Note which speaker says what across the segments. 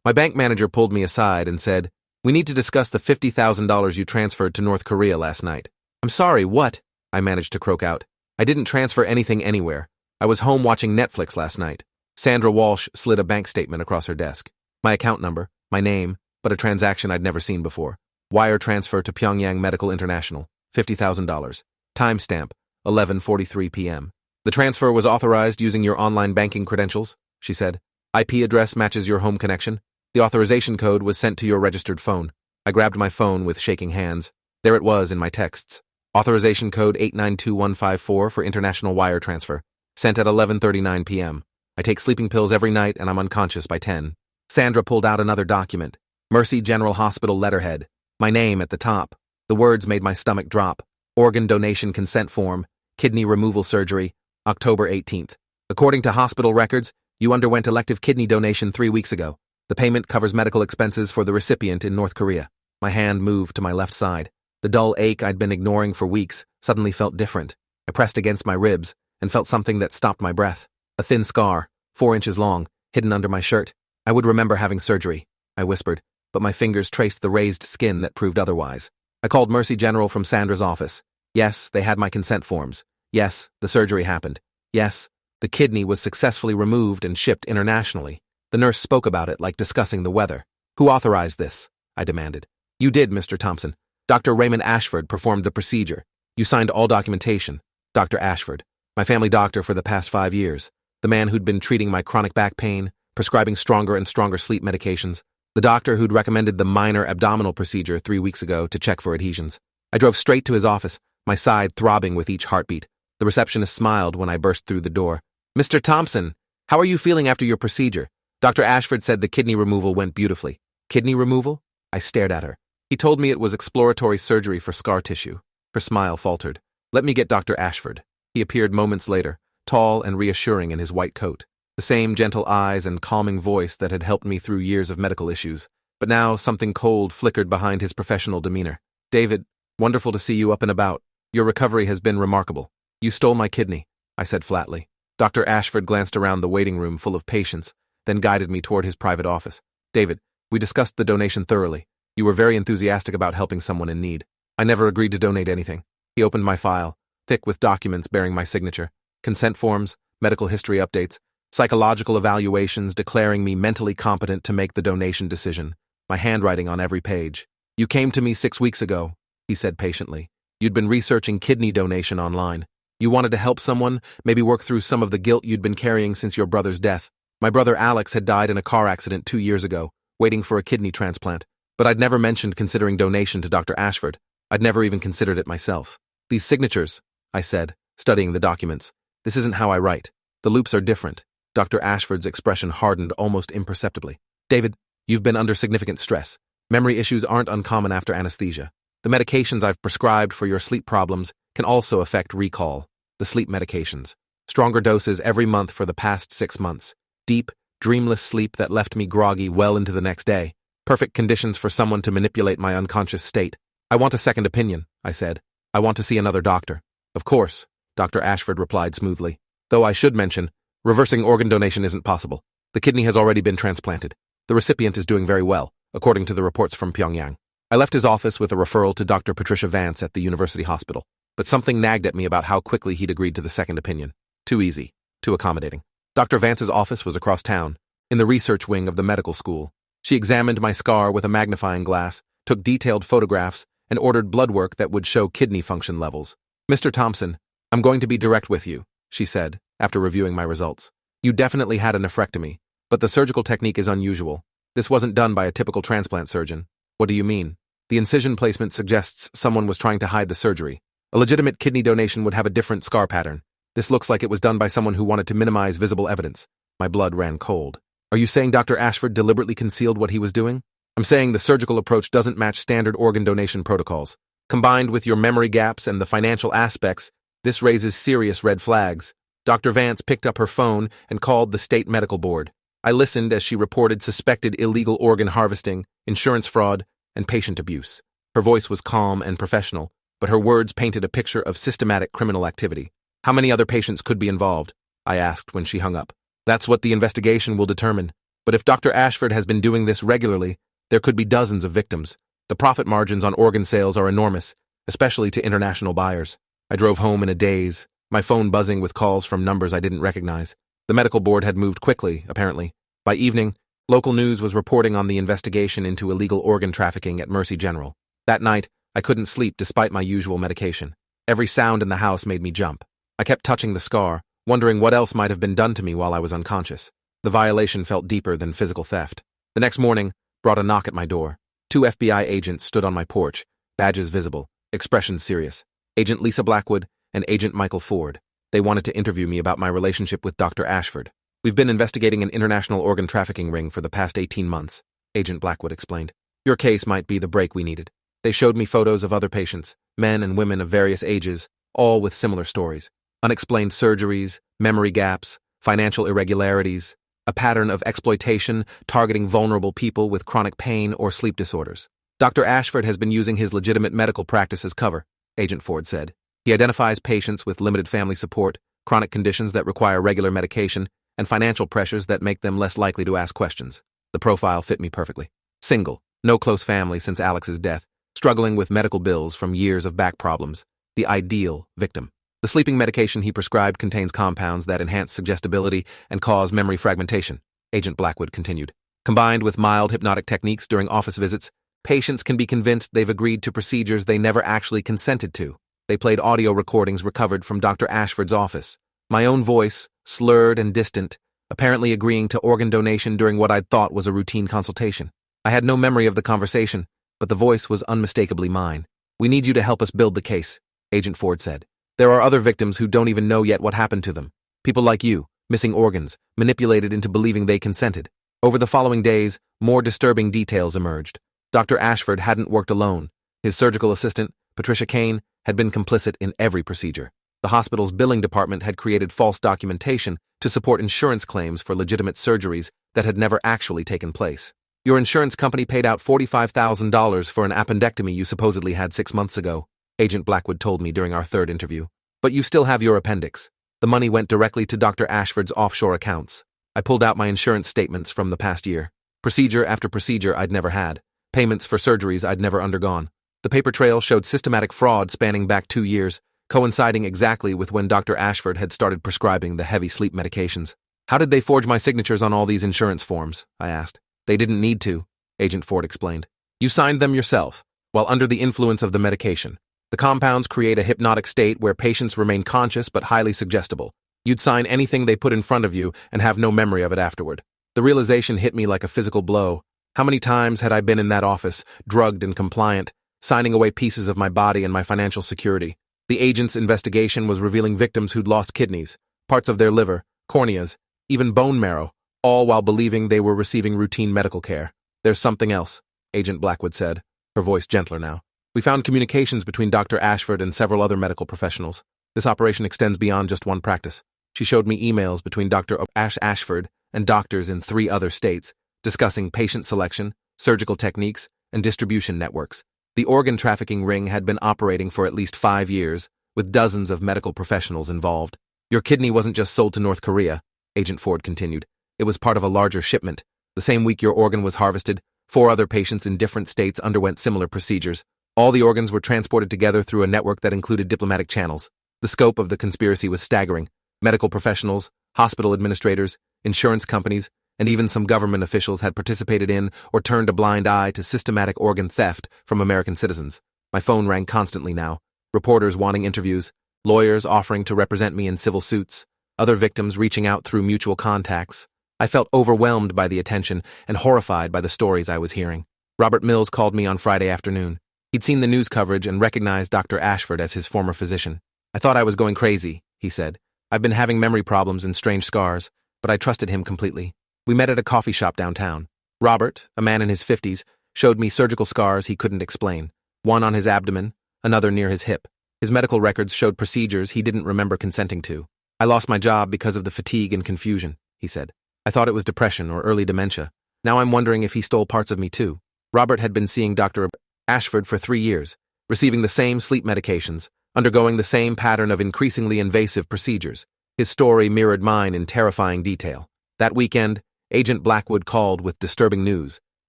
Speaker 1: My bank manager pulled me aside and said, "We need to discuss the $50,000 you transferred to North Korea last night." "I'm sorry, what?" I managed to croak out. "I didn't transfer anything anywhere. I was home watching Netflix last night." Sandra Walsh slid a bank statement across her desk. My account number, my name, but a transaction I'd never seen before. Wire transfer to Pyongyang Medical International, $50,000. Timestamp, 11:43 p.m. "The transfer was authorized using your online banking credentials," she said. "IP address matches your home connection. The authorization code was sent to your registered phone." I grabbed my phone with shaking hands. There it was in my texts. Authorization code 892154 for international wire transfer. Sent at 11:39 p.m. I take sleeping pills every night and I'm unconscious by 10. Sandra pulled out another document. Mercy General Hospital letterhead. My name at the top. The words made my stomach drop. Organ donation consent form. Kidney removal surgery. October 18th. According to hospital records, you underwent elective kidney donation 3 weeks ago. The payment covers medical expenses for the recipient in North Korea. My hand moved to my left side. The dull ache I'd been ignoring for weeks suddenly felt different. I pressed against my ribs and felt something that stopped my breath. A thin scar, 4 inches long, hidden under my shirt. "I would remember having surgery," I whispered, but my fingers traced the raised skin that proved otherwise. I called Mercy General from Sandra's office. Yes, they had my consent forms. Yes, the surgery happened. Yes, the kidney was successfully removed and shipped internationally. The nurse spoke about it like discussing the weather. "Who authorized this?" I demanded. "You did, Mr. Thompson. Dr. Raymond Ashford performed the procedure. You signed all documentation." Dr. Ashford, my family doctor for the past 5 years, the man who'd been treating my chronic back pain, prescribing stronger and stronger sleep medications, the doctor who'd recommended the minor abdominal procedure 3 weeks ago to check for adhesions. I drove straight to his office, my side throbbing with each heartbeat. The receptionist smiled when I burst through the door. "Mr. Thompson, how are you feeling after your procedure? Dr. Ashford said the kidney removal went beautifully." "Kidney removal?" I stared at her. "He told me it was exploratory surgery for scar tissue." Her smile faltered. "Let me get Dr. Ashford." He appeared moments later, tall and reassuring in his white coat. The same gentle eyes and calming voice that had helped me through years of medical issues. But now something cold flickered behind his professional demeanor. "David, wonderful to see you up and about. Your recovery has been remarkable." "You stole my kidney," I said flatly. Dr. Ashford glanced around the waiting room full of patients, then guided me toward his private office. "David, we discussed the donation thoroughly. You were very enthusiastic about helping someone in need. I never agreed to donate anything." He opened my file, thick with documents bearing my signature, consent forms, medical history updates, psychological evaluations declaring me mentally competent to make the donation decision, my handwriting on every page. "You came to me 6 weeks ago," he said patiently. "You'd been researching kidney donation online. You wanted to help someone, maybe work through some of the guilt you'd been carrying since your brother's death. My brother Alex had died in a car accident 2 years ago, waiting for a kidney transplant. But I'd never mentioned considering donation to Dr. Ashford. I'd never even considered it myself. These signatures," I said, studying the documents. "This isn't how I write. The loops are different." Dr. Ashford's expression hardened almost imperceptibly. "David, you've been under significant stress. Memory issues aren't uncommon after anesthesia. The medications I've prescribed for your sleep problems can also affect recall. The sleep medications. Stronger doses every month for the past 6 months. Deep, dreamless sleep that left me groggy well into the next day. Perfect conditions for someone to manipulate my unconscious state. I want a second opinion," I said. "I want to see another doctor." "Of course," Dr. Ashford replied smoothly. "Though I should mention, reversing organ donation isn't possible. The kidney has already been transplanted. The recipient is doing very well, according to the reports from Pyongyang." I left his office with a referral to Dr. Patricia Vance at the University Hospital, but something nagged at me about how quickly he'd agreed to the second opinion. Too easy, too accommodating. Dr. Vance's office was across town, in the research wing of the medical school. She examined my scar with a magnifying glass, took detailed photographs, and ordered blood work that would show kidney function levels. "Mr. Thompson, I'm going to be direct with you," she said, after reviewing my results. "You definitely had a nephrectomy, but the surgical technique is unusual. This wasn't done by a typical transplant surgeon." "What do you mean?" "The incision placement suggests someone was trying to hide the surgery. A legitimate kidney donation would have a different scar pattern. This looks like it was done by someone who wanted to minimize visible evidence." My blood ran cold. "Are you saying Dr. Ashford deliberately concealed what he was doing?" "I'm saying the surgical approach doesn't match standard organ donation protocols. Combined with your memory gaps and the financial aspects, this raises serious red flags." Dr. Vance picked up her phone and called the state medical board. I listened as she reported suspected illegal organ harvesting, insurance fraud, and patient abuse. Her voice was calm and professional, but her words painted a picture of systematic criminal activity. "How many other patients could be involved?" I asked when she hung up. "That's what the investigation will determine. But if Dr. Ashford has been doing this regularly, there could be dozens of victims. The profit margins on organ sales are enormous, especially to international buyers. I drove home in a daze, my phone buzzing with calls from numbers I didn't recognize. The medical board had moved quickly, apparently. By evening, local news was reporting on the investigation into illegal organ trafficking at Mercy General. That night, I couldn't sleep despite my usual medication. Every sound in the house made me jump. I kept touching the scar, wondering what else might have been done to me while I was unconscious. The violation felt deeper than physical theft. The next morning brought a knock at my door. 2 FBI agents stood on my porch, badges visible, expressions serious. Agent Lisa Blackwood and Agent Michael Ford. They wanted to interview me about my relationship with Dr. Ashford. We've been investigating an international organ trafficking ring for the past 18 months, Agent Blackwood explained. Your case might be the break we needed. They showed me photos of other patients, men and women of various ages, all with similar stories. Unexplained surgeries, memory gaps, financial irregularities, a pattern of exploitation targeting vulnerable people with chronic pain or sleep disorders. Dr. Ashford has been using his legitimate medical practice as cover, Agent Ford said. He identifies patients with limited family support, chronic conditions that require regular medication, and financial pressures that make them less likely to ask questions. The profile fit me perfectly. Single, no close family since Alex's death, struggling with medical bills from years of back problems. The ideal victim. The sleeping medication he prescribed contains compounds that enhance suggestibility and cause memory fragmentation, Agent Blackwood continued. Combined with mild hypnotic techniques during office visits, patients can be convinced they've agreed to procedures they never actually consented to. They played audio recordings recovered from Dr. Ashford's office. My own voice, slurred and distant, apparently agreeing to organ donation during what I'd thought was a routine consultation. I had no memory of the conversation, but the voice was unmistakably mine. We need you to help us build the case, Agent Ford said. There are other victims who don't even know yet what happened to them. People like you, missing organs, manipulated into believing they consented. Over the following days, more disturbing details emerged. Dr. Ashford hadn't worked alone. His surgical assistant, Patricia Kane, had been complicit in every procedure. The hospital's billing department had created false documentation to support insurance claims for legitimate surgeries that had never actually taken place. Your insurance company paid out $45,000 for an appendectomy you supposedly had 6 months ago, Agent Blackwood told me during our third interview. But you still have your appendix. The money went directly to Dr. Ashford's offshore accounts. I pulled out my insurance statements from the past year. Procedure after procedure I'd never had. Payments for surgeries I'd never undergone. The paper trail showed systematic fraud spanning back 2 years, coinciding exactly with when Dr. Ashford had started prescribing the heavy sleep medications. How did they forge my signatures on all these insurance forms? I asked. They didn't need to, Agent Ford explained. You signed them yourself, while under the influence of the medication. The compounds create a hypnotic state where patients remain conscious but highly suggestible. You'd sign anything they put in front of you and have no memory of it afterward. The realization hit me like a physical blow. How many times had I been in that office, drugged and compliant, signing away pieces of my body and my financial security? The agent's investigation was revealing victims who'd lost kidneys, parts of their liver, corneas, even bone marrow, all while believing they were receiving routine medical care. There's something else, Agent Blackwood said, her voice gentler now. We found communications between Dr. Ashford and several other medical professionals. This operation extends beyond just one practice. She showed me emails between Dr. Ashford and doctors in 3 other states, discussing patient selection, surgical techniques, and distribution networks. The organ trafficking ring had been operating for at least 5 years, with dozens of medical professionals involved. Your kidney wasn't just sold to North Korea, Agent Ford continued. It was part of a larger shipment. The same week your organ was harvested, 4 other patients in different states underwent similar procedures. All the organs were transported together through a network that included diplomatic channels. The scope of the conspiracy was staggering. Medical professionals, hospital administrators, insurance companies, and even some government officials had participated in or turned a blind eye to systematic organ theft from American citizens. My phone rang constantly now. Reporters wanting interviews, lawyers offering to represent me in civil suits, other victims reaching out through mutual contacts. I felt overwhelmed by the attention and horrified by the stories I was hearing. Robert Mills called me on Friday afternoon. He'd seen the news coverage and recognized Dr. Ashford as his former physician. I thought I was going crazy, he said. I've been having memory problems and strange scars, but I trusted him completely. We met at a coffee shop downtown. Robert, a man in his 50s, showed me surgical scars he couldn't explain. One on his abdomen, another near his hip. His medical records showed procedures he didn't remember consenting to. I lost my job because of the fatigue and confusion, he said. I thought it was depression or early dementia. Now I'm wondering if he stole parts of me too. Robert had been seeing Dr. Ashford for 3 years, receiving the same sleep medications, undergoing the same pattern of increasingly invasive procedures. His story mirrored mine in terrifying detail. That weekend, Agent Blackwood called with disturbing news.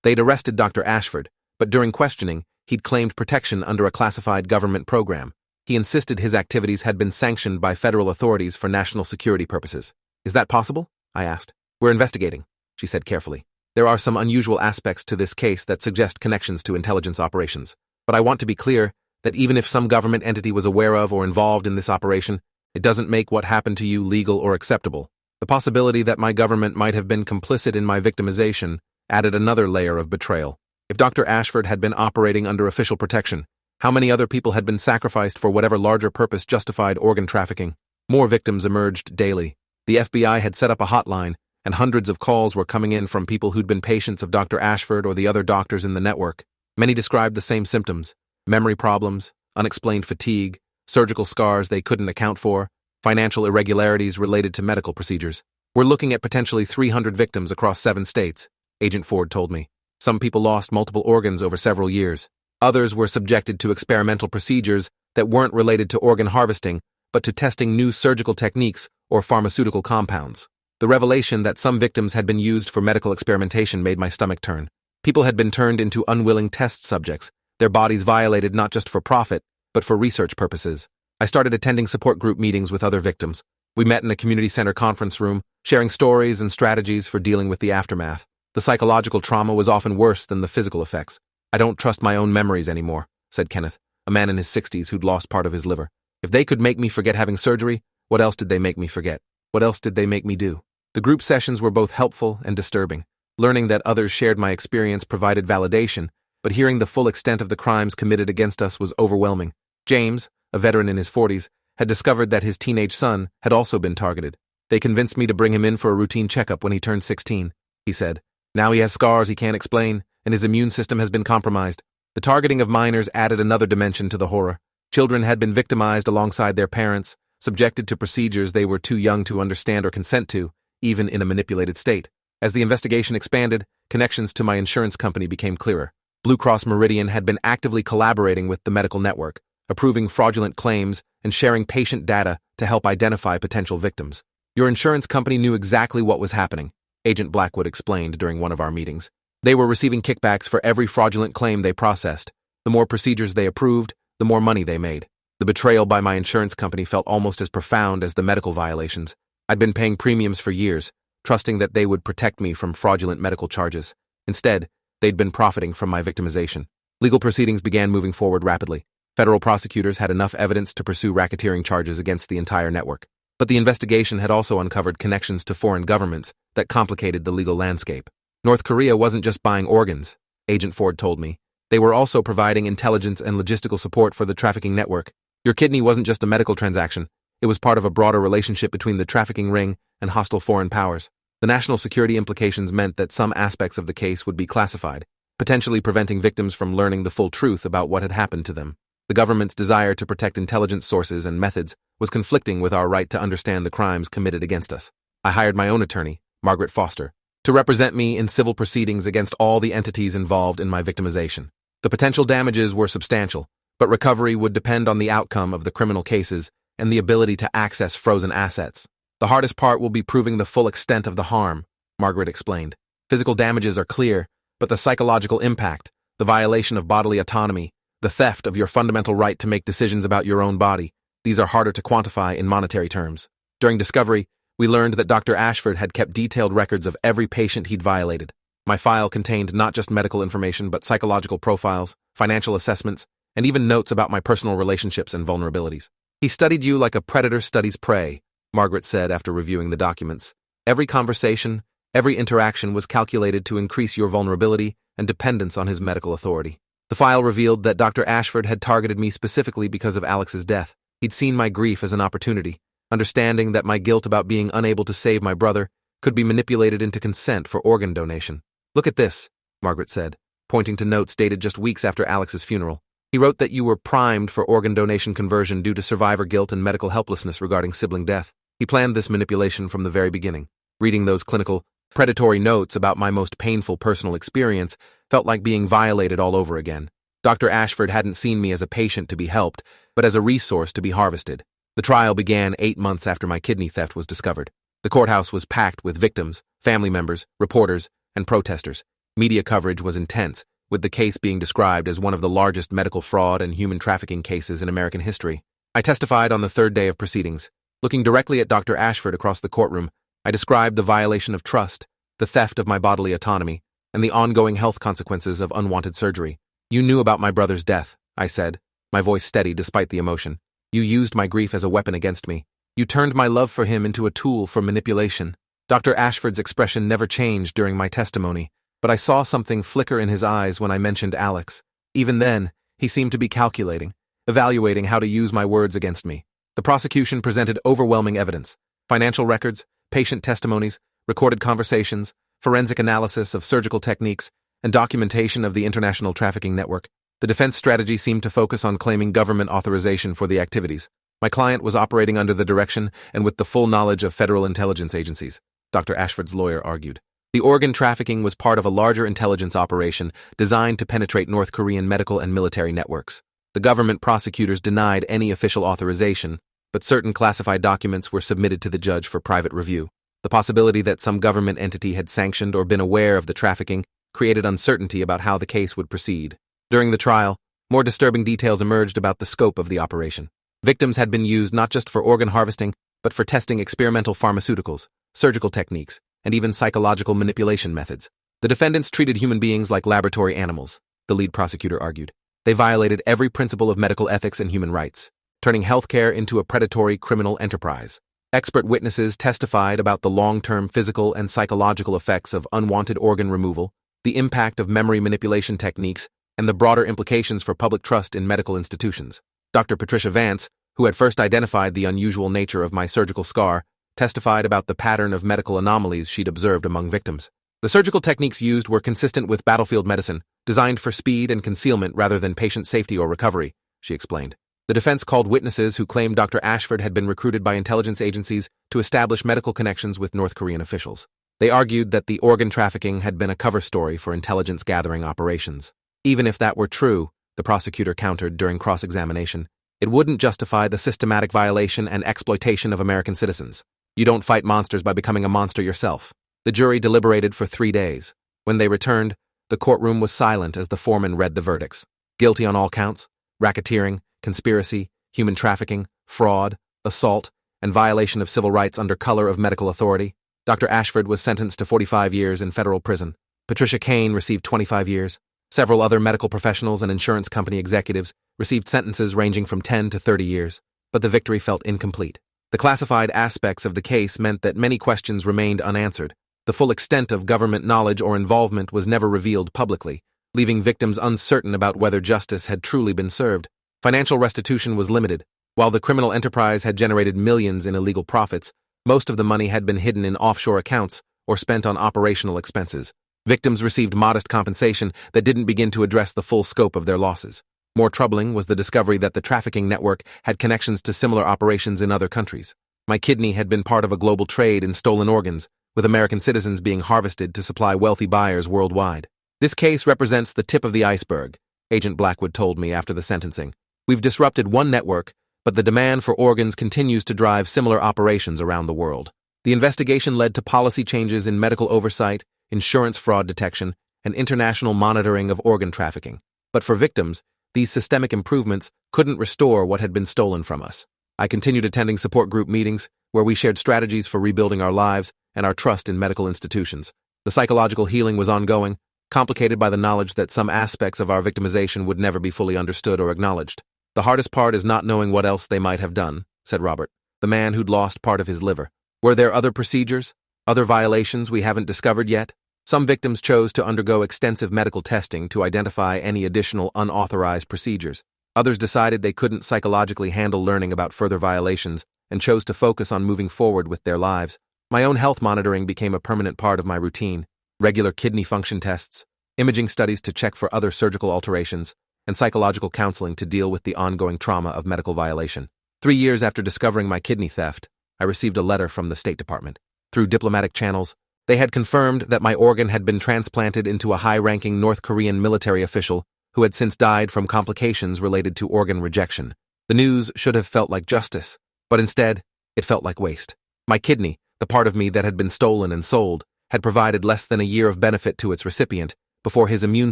Speaker 1: They'd arrested Dr. Ashford, but during questioning, he'd claimed protection under a classified government program. He insisted his activities had been sanctioned by federal authorities for national security purposes. Is that possible? I asked. We're investigating, she said carefully. There are some unusual aspects to this case that suggest connections to intelligence operations. But I want to be clear that even if some government entity was aware of or involved in this operation, it doesn't make what happened to you legal or acceptable. The possibility that my government might have been complicit in my victimization added another layer of betrayal. If Dr. Ashford had been operating under official protection, how many other people had been sacrificed for whatever larger purpose justified organ trafficking? More victims emerged daily. The FBI had set up a hotline, and hundreds of calls were coming in from people who'd been patients of Dr. Ashford or the other doctors in the network. Many described the same symptoms: memory problems, unexplained fatigue, surgical scars they couldn't account for, financial irregularities related to medical procedures. We're looking at potentially 300 victims across 7 states, Agent Ford told me. Some people lost multiple organs over several years. Others were subjected to experimental procedures that weren't related to organ harvesting, but to testing new surgical techniques or pharmaceutical compounds. The revelation that some victims had been used for medical experimentation made my stomach turn. People had been turned into unwilling test subjects, their bodies violated not just for profit, but for research purposes. I started attending support group meetings with other victims. We met in a community center conference room, sharing stories and strategies for dealing with the aftermath. The psychological trauma was often worse than the physical effects. I don't trust my own memories anymore, said Kenneth, a man in his 60s who'd lost part of his liver. If they could make me forget having surgery, what else did they make me forget? What else did they make me do? The group sessions were both helpful and disturbing. Learning that others shared my experience provided validation, but hearing the full extent of the crimes committed against us was overwhelming. James, a veteran in his 40s, had discovered that his teenage son had also been targeted. They convinced me to bring him in for a routine checkup when he turned 16, he said. Now he has scars he can't explain, and his immune system has been compromised. The targeting of minors added another dimension to the horror. Children had been victimized alongside their parents, subjected to procedures they were too young to understand or consent to, even in a manipulated state. As the investigation expanded, connections to my insurance company became clearer. Blue Cross Meridian had been actively collaborating with the medical network, approving fraudulent claims and sharing patient data to help identify potential victims. Your insurance company knew exactly what was happening, Agent Blackwood explained during one of our meetings. They were receiving kickbacks for every fraudulent claim they processed. The more procedures they approved, the more money they made. The betrayal by my insurance company felt almost as profound as the medical violations. I'd been paying premiums for years, trusting that they would protect me from fraudulent medical charges. Instead, they'd been profiting from my victimization. Legal proceedings began moving forward rapidly. Federal prosecutors had enough evidence to pursue racketeering charges against the entire network. But the investigation had also uncovered connections to foreign governments that complicated the legal landscape. North Korea wasn't just buying organs, Agent Ford told me. They were also providing intelligence and logistical support for the trafficking network. Your kidney wasn't just a medical transaction. It was part of a broader relationship between the trafficking ring and hostile foreign powers. The national security implications meant that some aspects of the case would be classified, potentially preventing victims from learning the full truth about what had happened to them. The government's desire to protect intelligence sources and methods was conflicting with our right to understand the crimes committed against us. I hired my own attorney, Margaret Foster, to represent me in civil proceedings against all the entities involved in my victimization. The potential damages were substantial, but recovery would depend on the outcome of the criminal cases and the ability to access frozen assets. The hardest part will be proving the full extent of the harm, Margaret explained. Physical damages are clear, but the psychological impact, the violation of bodily autonomy, the theft of your fundamental right to make decisions about your own body, these are harder to quantify in monetary terms. During discovery, we learned that Dr. Ashford had kept detailed records of every patient he'd violated. My file contained not just medical information, but psychological profiles, financial assessments, and even notes about my personal relationships and vulnerabilities. He studied you like a predator studies prey, Margaret said after reviewing the documents. Every conversation, every interaction was calculated to increase your vulnerability and dependence on his medical authority. The file revealed that Dr. Ashford had targeted me specifically because of Alex's death. He'd seen my grief as an opportunity, understanding that my guilt about being unable to save my brother could be manipulated into consent for organ donation. Look at this, Margaret said, pointing to notes dated just weeks after Alex's funeral. He wrote that you were primed for organ donation conversion due to survivor guilt and medical helplessness regarding sibling death. He planned this manipulation from the very beginning. Reading those clinical, predatory notes about my most painful personal experience felt like being violated all over again. Dr. Ashford hadn't seen me as a patient to be helped, but as a resource to be harvested. The trial began 8 months after my kidney theft was discovered. The The courthouse was packed with victims, family members, reporters, and protesters. Media coverage was intense, with the case being described as one of the largest medical fraud and human trafficking cases in American history. I testified on the third day of proceedings. Looking directly at Dr. Ashford across the courtroom, I described the violation of trust, the theft of my bodily autonomy, and the ongoing health consequences of unwanted surgery. "You knew about my brother's death," I said, my voice steady despite the emotion. "You used my grief as a weapon against me. You turned my love for him into a tool for manipulation." Dr. Ashford's expression never changed during my testimony, but I saw something flicker in his eyes when I mentioned Alex. Even then, he seemed to be calculating, evaluating how to use my words against me. The prosecution presented overwhelming evidence: financial records, patient testimonies, recorded conversations, forensic analysis of surgical techniques, and documentation of the international trafficking network. The defense strategy seemed to focus on claiming government authorization for the activities. My client was operating under the direction and with the full knowledge of federal intelligence agencies, Dr. Ashford's lawyer argued. The organ trafficking was part of a larger intelligence operation designed to penetrate North Korean medical and military networks. The government prosecutors denied any official authorization, but certain classified documents were submitted to the judge for private review. The possibility that some government entity had sanctioned or been aware of the trafficking created uncertainty about how the case would proceed. During the trial, more disturbing details emerged about the scope of the operation. Victims had been used not just for organ harvesting, but for testing experimental pharmaceuticals, surgical techniques, and even psychological manipulation methods. The defendants treated human beings like laboratory animals, the lead prosecutor argued. They violated every principle of medical ethics and human rights, turning healthcare into a predatory criminal enterprise. Expert witnesses testified about the long-term physical and psychological effects of unwanted organ removal, the impact of memory manipulation techniques, and the broader implications for public trust in medical institutions. Dr. Patricia Vance, who had first identified the unusual nature of my surgical scar, testified about the pattern of medical anomalies she'd observed among victims. The surgical techniques used were consistent with battlefield medicine, designed for speed and concealment rather than patient safety or recovery, she explained. The defense called witnesses who claimed Dr. Ashford had been recruited by intelligence agencies to establish medical connections with North Korean officials. They argued that the organ trafficking had been a cover story for intelligence-gathering operations. Even if that were true, the prosecutor countered during cross-examination, it wouldn't justify the systematic violation and exploitation of American citizens. You don't fight monsters by becoming a monster yourself. The jury deliberated for 3 days. When they returned, the courtroom was silent as the foreman read the verdicts. Guilty on all counts: racketeering, conspiracy, human trafficking, fraud, assault, and violation of civil rights under color of medical authority. Dr. Ashford was sentenced to 45 years in federal prison. Patricia Kane received 25 years. Several other medical professionals and insurance company executives received sentences ranging from 10 to 30 years, but the victory felt incomplete. The classified aspects of the case meant that many questions remained unanswered. The full extent of government knowledge or involvement was never revealed publicly, leaving victims uncertain about whether justice had truly been served. Financial restitution was limited. While the criminal enterprise had generated millions in illegal profits, most of the money had been hidden in offshore accounts or spent on operational expenses. Victims received modest compensation that didn't begin to address the full scope of their losses. More troubling was the discovery that the trafficking network had connections to similar operations in other countries. My kidney had been part of a global trade in stolen organs, with American citizens being harvested to supply wealthy buyers worldwide. "This case represents the tip of the iceberg," Agent Blackwood told me after the sentencing. "We've disrupted one network, but the demand for organs continues to drive similar operations around the world." The investigation led to policy changes in medical oversight, insurance fraud detection, and international monitoring of organ trafficking. But for victims, these systemic improvements couldn't restore what had been stolen from us. I continued attending support group meetings, where we shared strategies for rebuilding our lives and our trust in medical institutions. The psychological healing was ongoing, complicated by the knowledge that some aspects of our victimization would never be fully understood or acknowledged. "The hardest part is not knowing what else they might have done," said Robert, the man who'd lost part of his liver. "Were there other procedures? Other violations we haven't discovered yet?" Some victims chose to undergo extensive medical testing to identify any additional unauthorized procedures. Others decided they couldn't psychologically handle learning about further violations and chose to focus on moving forward with their lives. My own health monitoring became a permanent part of my routine. Regular kidney function tests, imaging studies to check for other surgical alterations, and psychological counseling to deal with the ongoing trauma of medical violation. 3 years after discovering my kidney theft, I received a letter from the State Department. Through diplomatic channels, they had confirmed that my organ had been transplanted into a high-ranking North Korean military official who had since died from complications related to organ rejection. The news should have felt like justice, but instead, it felt like waste. My kidney, The part of me that had been stolen and sold had provided less than a year of benefit to its recipient before his immune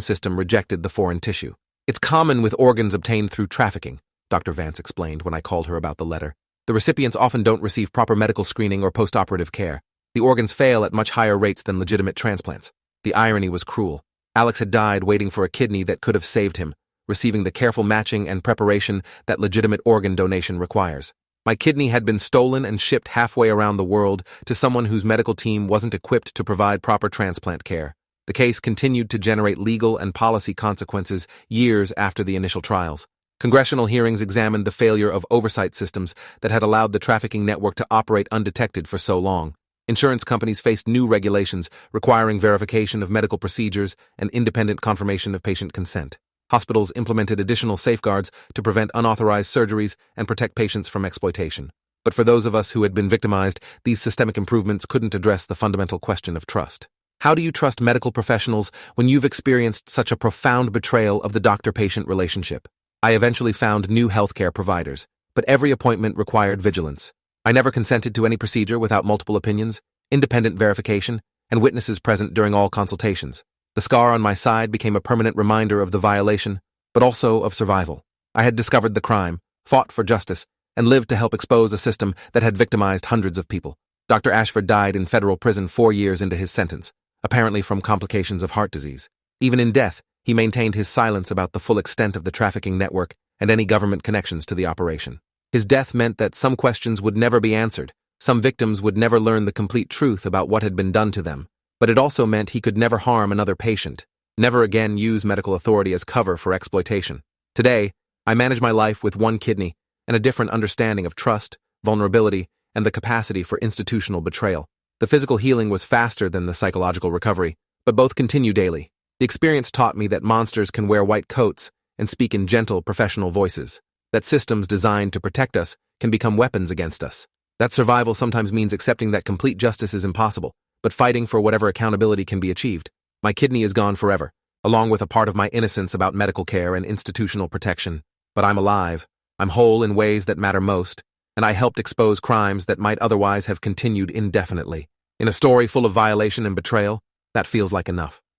Speaker 1: system rejected the foreign tissue. It's common with organs obtained through trafficking, Dr. Vance explained when I called her about the letter. The recipients often don't receive proper medical screening or post-operative care. The organs fail at much higher rates than legitimate transplants. The irony was cruel. Alex had died waiting for a kidney that could have saved him, receiving the careful matching and preparation that legitimate organ donation requires. My kidney had been stolen and shipped halfway around the world to someone whose medical team wasn't equipped to provide proper transplant care. The case continued to generate legal and policy consequences years after the initial trials. Congressional hearings examined the failure of oversight systems that had allowed the trafficking network to operate undetected for so long. Insurance companies faced new regulations requiring verification of medical procedures and independent confirmation of patient consent. Hospitals implemented additional safeguards to prevent unauthorized surgeries and protect patients from exploitation. But for those of us who had been victimized, these systemic improvements couldn't address the fundamental question of trust. How do you trust medical professionals when you've experienced such a profound betrayal of the doctor-patient relationship? I eventually found new healthcare providers, but every appointment required vigilance. I never consented to any procedure without multiple opinions, independent verification, and witnesses present during all consultations. The scar on my side became a permanent reminder of the violation, but also of survival. I had discovered the crime, fought for justice, and lived to help expose a system that had victimized hundreds of people. Dr. Ashford died in federal prison 4 years into his sentence, apparently from complications of heart disease. Even in death, he maintained his silence about the full extent of the trafficking network and any government connections to the operation. His death meant that some questions would never be answered, some victims would never learn the complete truth about what had been done to them, but it also meant he could never harm another patient, never again use medical authority as cover for exploitation. Today, I manage my life with one kidney and a different understanding of trust, vulnerability, and the capacity for institutional betrayal. The physical healing was faster than the psychological recovery, but both continue daily. The experience taught me that monsters can wear white coats and speak in gentle, professional voices, that systems designed to protect us can become weapons against us, that survival sometimes means accepting that complete justice is impossible, but fighting for whatever accountability can be achieved. My kidney is gone forever, along with a part of my innocence about medical care and institutional protection. But I'm alive, I'm whole in ways that matter most, and I helped expose crimes that might otherwise have continued indefinitely. In a story full of violation and betrayal, that feels like enough.